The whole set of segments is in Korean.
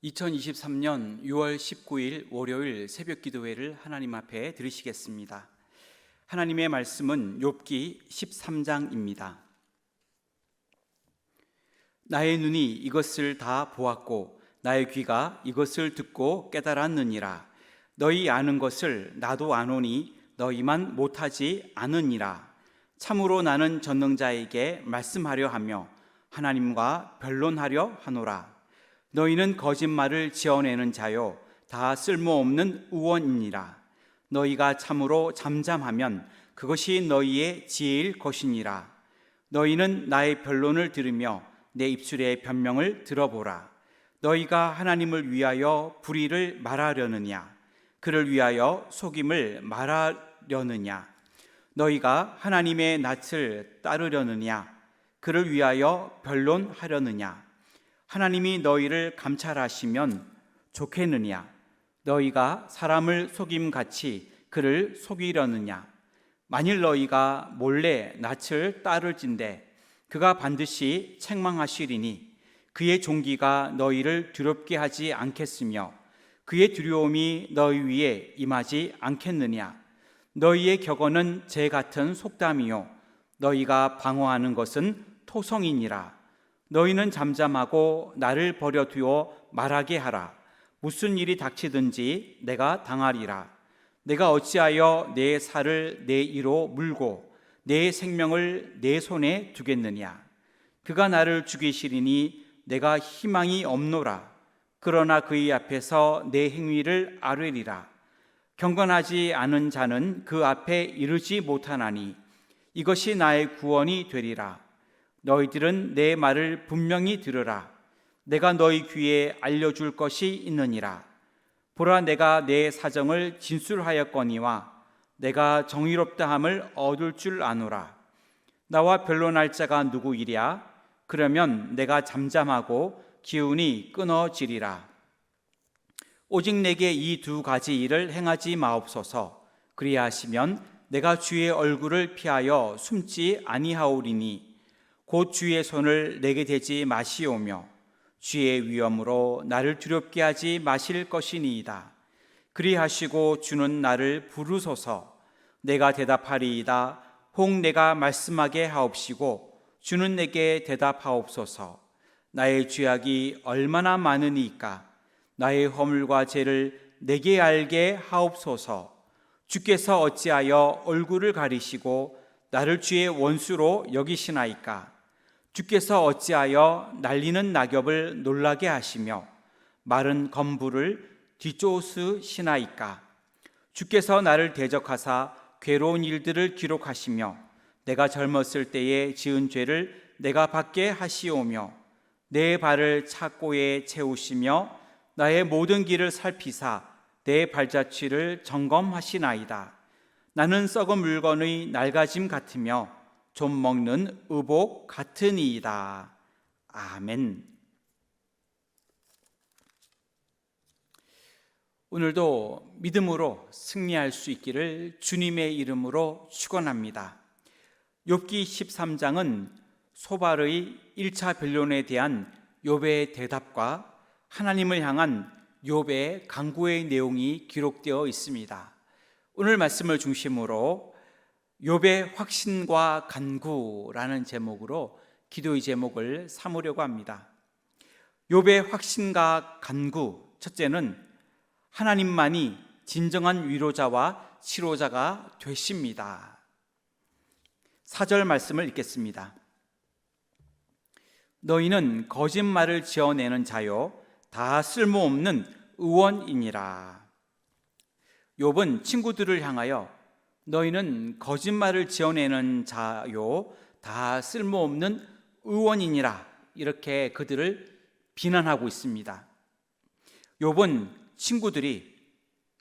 2023년 6월 19일 월요일 새벽 기도회를 하나님 앞에 드리시겠습니다. 하나님의 말씀은 욥기 13장입니다. 나의 눈이 이것을 다 보았고 나의 귀가 이것을 듣고 깨달았느니라. 너희 아는 것을 나도 아노니 너희만 못하지 않으니라. 참으로 나는 전능자에게 말씀하려 하며 하나님과 변론하려 하노라. 너희는 거짓말을 지어내는 자요 다 쓸모없는 의원이니라. 너희가 참으로 잠잠하면 그것이 너희의 지혜일 것이니라. 너희는 나의 변론을 들으며 내 입술의 변명을 들어보라. 너희가 하나님을 위하여 불의를 말하려느냐? 그를 위하여 속임을 말하려느냐? 너희가 하나님의 낯을 따르려느냐? 그를 위하여 변론하려느냐? 하나님이 너희를 감찰하시면 좋겠느냐? 너희가 사람을 속임같이 그를 속이려느냐? 만일 너희가 몰래 낯을 따를진대 그가 반드시 책망하시리니 그의 종기가 너희를 두렵게 하지 않겠으며 그의 두려움이 너희 위에 임하지 않겠느냐? 너희의 격언은 재 같은 속담이요 너희가 방어하는 것은 토성이니라. 너희는 잠잠하고 나를 버려두어 말하게 하라. 무슨 일이 닥치든지 내가 당하리라. 내가 어찌하여 내 살을 내 이로 물고 내 생명을 내 손에 두겠느냐? 그가 나를 죽이시리니 내가 희망이 없노라. 그러나 그의 앞에서 내 행위를 아뢰리라. 경건하지 않은 자는 그 앞에 이르지 못하나니 이것이 나의 구원이 되리라. 너희들은 내 말을 분명히 들으라. 내가 너희 귀에 알려줄 것이 있느니라. 보라, 내가 내 사정을 진술하였거니와 내가 정의롭다함을 얻을 줄 아노라. 나와 변론할 자가 누구이랴? 그러면 내가 잠잠하고 기운이 끊어지리라. 오직 내게 이 두 가지 일을 행하지 마옵소서. 그리하시면 내가 주의 얼굴을 피하여 숨지 아니하오리니 곧 주의 손을 내게 대지 마시오며 주의 위엄으로 나를 두렵게 하지 마실 것이니이다. 그리하시고 주는 나를 부르소서. 내가 대답하리이다. 혹 내가 말씀하게 하옵시고 주는 내게 대답하옵소서. 나의 죄악이 얼마나 많으니까 나의 허물과 죄를 내게 알게 하옵소서. 주께서 어찌하여 얼굴을 가리시고 나를 주의 원수로 여기시나이까? 주께서 어찌하여 날리는 낙엽을 놀라게 하시며 마른 검부를 뒤쫓으시나이까? 주께서 나를 대적하사 괴로운 일들을 기록하시며 내가 젊었을 때에 지은 죄를 내가 받게 하시오며 내 발을 착고에 채우시며 나의 모든 길을 살피사 내 발자취를 점검하시나이다. 나는 썩은 물건의 낡아짐 같으며 좀 먹는 의복 같으니이다. 아멘. 오늘도 믿음으로 승리할 수 있기를 주님의 이름으로 축원합니다. 욥기 13장은 소발의 1차 변론에 대한 욥의 대답과 하나님을 향한 욥의 간구의 내용이 기록되어 있습니다. 오늘 말씀을 중심으로 욥의 확신과 간구라는 제목으로 기도의 제목을 삼으려고 합니다. 욥의 확신과 간구, 첫째는 하나님만이 진정한 위로자와 치료자가 되십니다. 4절 말씀을 읽겠습니다. 너희는 거짓말을 지어내는 자요 다 쓸모없는 의원이니라. 욥은 친구들을 향하여 너희는 거짓말을 지어내는 자요 다 쓸모없는 의원이니라 이렇게 그들을 비난하고 있습니다. 욥은 친구들이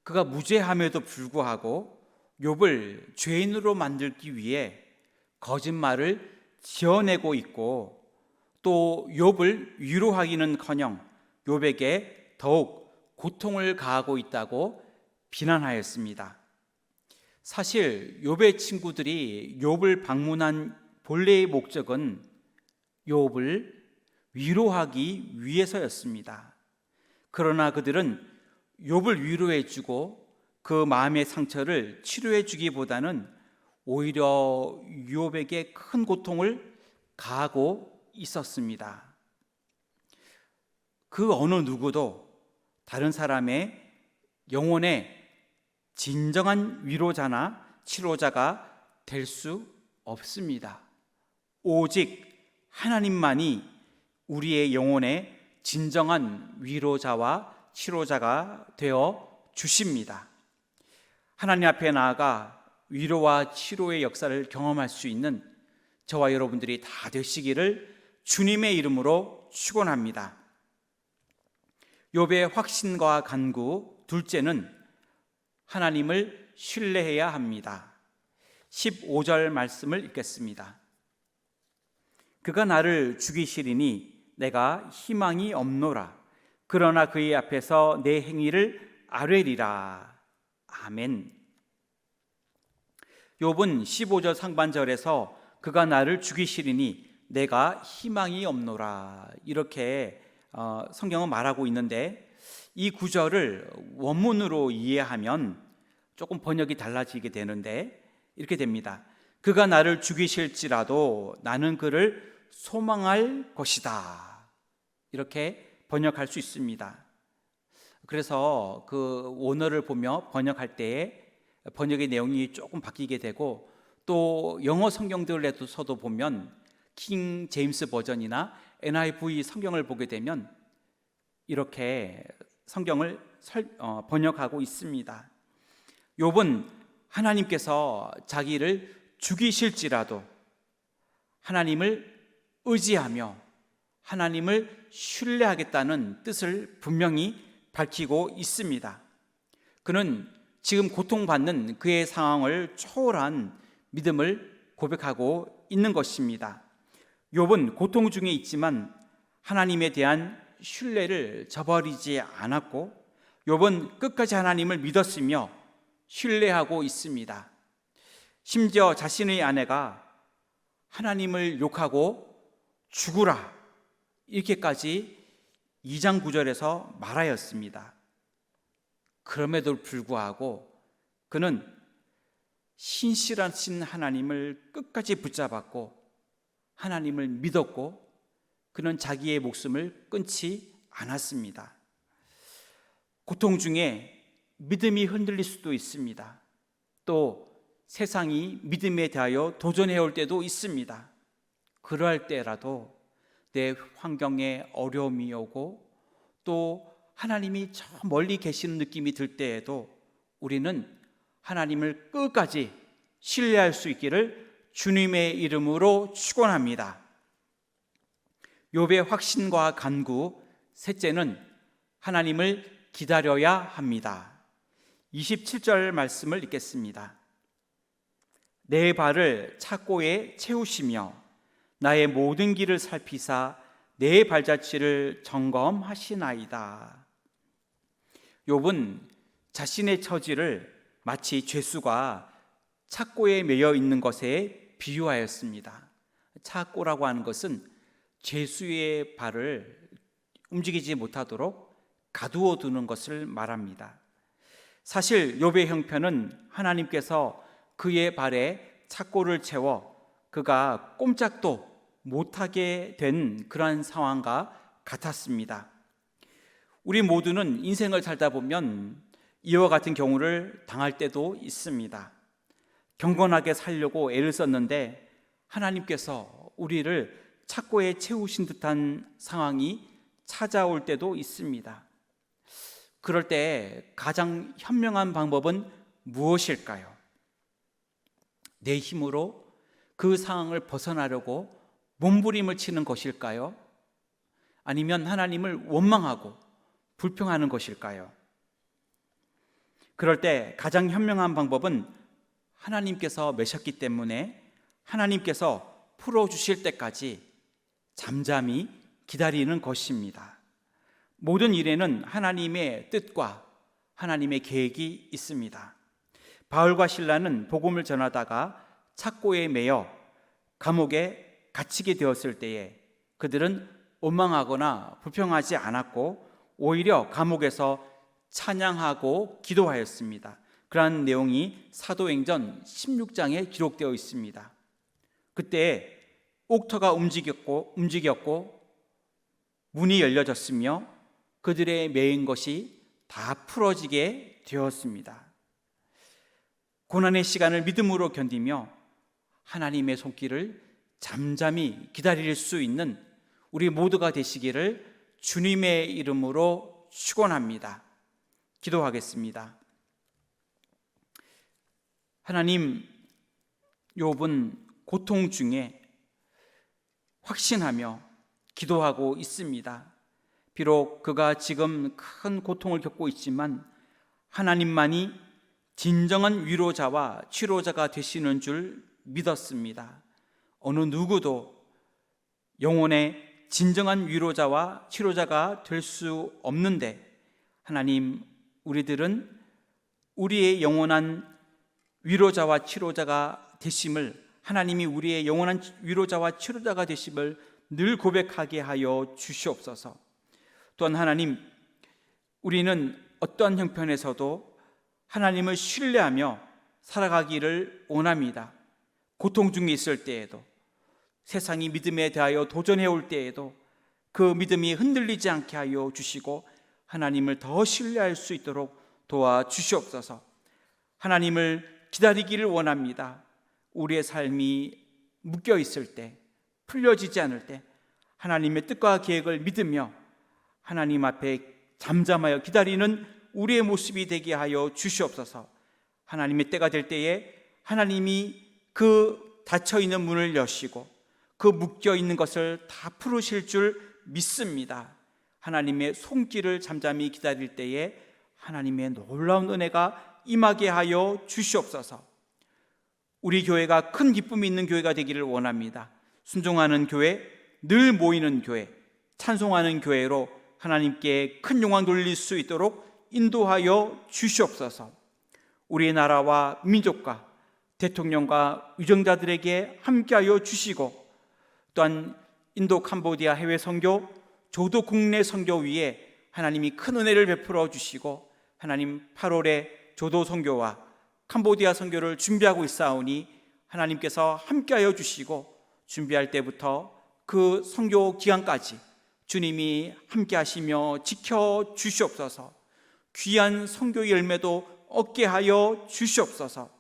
그가 무죄함에도 불구하고 욥을 죄인으로 만들기 위해 거짓말을 지어내고 있고 또 욥을 위로하기는커녕 욥에게 더욱 고통을 가하고 있다고 비난하였습니다. 사실 욥의 친구들이 욥을 방문한 본래의 목적은 욥을 위로하기 위해서였습니다. 그러나 그들은 욥을 위로해 주고 그 마음의 상처를 치료해 주기보다는 오히려 욥에게 큰 고통을 가하고 있었습니다. 그 어느 누구도 다른 사람의 영혼의 진정한 위로자나 치료자가 될 수 없습니다. 오직 하나님만이 우리의 영혼의 진정한 위로자와 치료자가 되어 주십니다. 하나님 앞에 나아가 위로와 치료의 역사를 경험할 수 있는 저와 여러분들이 다 되시기를 주님의 이름으로 축원합니다. 욥의 확신과 간구, 둘째는 하나님을 신뢰해야 합니다. 15절 말씀을 읽겠습니다. 그가 나를 죽이시리니 내가 희망이 없노라. 그러나 그의 앞에서 내 행위를 아뢰리라. 아멘. 욥은 15절 상반절에서 그가 나를 죽이시리니 내가 희망이 없노라, 이렇게 성경은 말하고 있는데, 이 구절을 원문으로 이해하면 조금 번역이 달라지게 되는데 이렇게 됩니다. 그가 나를 죽이실지라도 나는 그를 소망할 것이다, 이렇게 번역할 수 있습니다. 그래서 그 원어를 보며 번역할 때에 번역의 내용이 조금 바뀌게 되고, 또 영어 성경들에서도 보면 킹 제임스 버전이나 NIV 성경을 보게 되면 이렇게 성경을 번역하고 있습니다. 욥은 하나님께서 자기를 죽이실지라도 하나님을 의지하며 하나님을 신뢰하겠다는 뜻을 분명히 밝히고 있습니다. 그는 지금 고통받는 그의 상황을 초월한 믿음을 고백하고 있는 것입니다. 욥은 고통 중에 있지만 하나님에 대한 신뢰를 저버리지 않았고, 욥은 끝까지 하나님을 믿었으며 신뢰하고 있습니다. 심지어 자신의 아내가 하나님을 욕하고 죽으라, 이렇게까지 2장 9절에서 말하였습니다. 그럼에도 불구하고 그는 신실하신 하나님을 끝까지 붙잡았고 하나님을 믿었고, 그는 자기의 목숨을 끊지 않았습니다. 고통 중에 믿음이 흔들릴 수도 있습니다. 또 세상이 믿음에 대하여 도전해 올 때도 있습니다. 그러할 때라도 내 환경에 어려움이 오고 또 하나님이 저 멀리 계시는 느낌이 들 때에도 우리는 하나님을 끝까지 신뢰할 수 있기를 주님의 이름으로 축원합니다. 욥의 확신과 간구, 셋째는 하나님을 기다려야 합니다. 27절 말씀을 읽겠습니다. 내 발을 착고에 채우시며 나의 모든 길을 살피사 내 발자취를 점검하시나이다. 욥은 자신의 처지를 마치 죄수가 착고에 매여 있는 것에 비유하였습니다. 착고라고 하는 것은 죄수의 발을 움직이지 못하도록 가두어 두는 것을 말합니다. 사실 욥의 형편은 하나님께서 그의 발에 착고를 채워 그가 꼼짝도 못하게 된 그러한 상황과 같았습니다. 우리 모두는 인생을 살다 보면 이와 같은 경우를 당할 때도 있습니다. 경건하게 살려고 애를 썼는데 하나님께서 우리를 착고에 채우신 듯한 상황이 찾아올 때도 있습니다. 그럴 때 가장 현명한 방법은 무엇일까요? 내 힘으로 그 상황을 벗어나려고 몸부림을 치는 것일까요? 아니면 하나님을 원망하고 불평하는 것일까요? 그럴 때 가장 현명한 방법은 하나님께서 매셨기 때문에 하나님께서 풀어주실 때까지 잠잠히 기다리는 것입니다. 모든 일에는 하나님의 뜻과 하나님의 계획이 있습니다. 바울과 실라는 복음을 전하다가 착고에 매여 감옥에 갇히게 되었을 때에 그들은 원망하거나 불평하지 않았고 오히려 감옥에서 찬양하고 기도하였습니다. 그러한 내용이 사도행전 16장에 기록되어 있습니다. 그때 옥터가 움직였고 문이 열려졌으며 그들의 매인 것이 다 풀어지게 되었습니다. 고난의 시간을 믿음으로 견디며 하나님의 손길을 잠잠히 기다릴 수 있는 우리 모두가 되시기를 주님의 이름으로 축원합니다. 기도하겠습니다. 하나님, 욥은 고통 중에 확신하며 기도하고 있습니다. 비록 그가 지금 큰 고통을 겪고 있지만 하나님만이 진정한 위로자와 치료자가 되시는 줄 믿었습니다. 어느 누구도 영혼의 진정한 위로자와 치료자가 될 수 없는데 하나님, 우리들은 우리의 영원한 위로자와 치료자가 되심을, 하나님이 우리의 영원한 위로자와 치료자가 되심을 늘 고백하게 하여 주시옵소서. 또한 하나님, 우리는 어떠한 형편에서도 하나님을 신뢰하며 살아가기를 원합니다. 고통 중에 있을 때에도, 세상이 믿음에 대하여 도전해 올 때에도 그 믿음이 흔들리지 않게 하여 주시고 하나님을 더 신뢰할 수 있도록 도와주시옵소서. 하나님을 기다리기를 원합니다. 우리의 삶이 묶여 있을 때, 풀려지지 않을 때 하나님의 뜻과 계획을 믿으며 하나님 앞에 잠잠하여 기다리는 우리의 모습이 되게 하여 주시옵소서. 하나님의 때가 될 때에 하나님이 그 닫혀있는 문을 여시고 그 묶여있는 것을 다 풀으실 줄 믿습니다. 하나님의 손길을 잠잠히 기다릴 때에 하나님의 놀라운 은혜가 임하게 하여 주시옵소서. 우리 교회가 큰 기쁨이 있는 교회가 되기를 원합니다. 순종하는 교회, 늘 모이는 교회, 찬송하는 교회로 하나님께 큰 영광 돌릴 수 있도록 인도하여 주시옵소서. 우리의 나라와 민족과 대통령과 위정자들에게 함께하여 주시고 또한 인도 캄보디아 해외 선교, 조도 국내 선교 위에 하나님이 큰 은혜를 베풀어 주시고 하나님 8월에 조도 선교와 캄보디아 선교를 준비하고 있사오니 하나님께서 함께하여 주시고 준비할 때부터 그 선교 기간까지 주님이 함께하시며 지켜 주시옵소서. 귀한 선교의 열매도 얻게 하여 주시옵소서.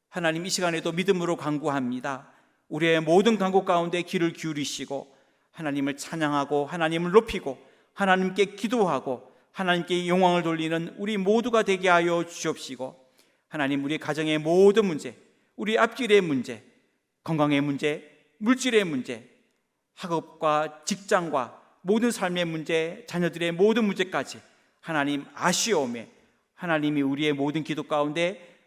하나님, 이 시간에도 믿음으로 간구합니다. 우리의 모든 간구 가운데 귀를 기울이시고 하나님을 찬양하고 하나님을 높이고 하나님께 기도하고 하나님께 영광을 돌리는 우리 모두가 되게 하여 주옵시고 하나님, 우리 가정의 모든 문제, 우리 앞길의 문제, 건강의 문제, 물질의 문제, 학업과 직장과 모든 삶의 문제, 자녀들의 모든 문제까지 하나님 아시오매 하나님이 우리의 모든 기도 가운데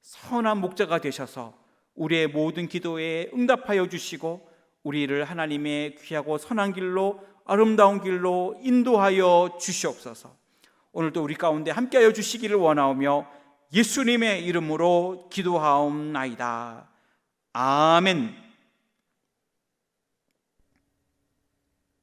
선한 목자가 되셔서 우리의 모든 기도에 응답하여 주시고 우리를 하나님의 귀하고 선한 길로, 아름다운 길로 인도하여 주시옵소서. 오늘도 우리 가운데 함께하여 주시기를 원하오며 예수님의 이름으로 기도하옵나이다. 아멘.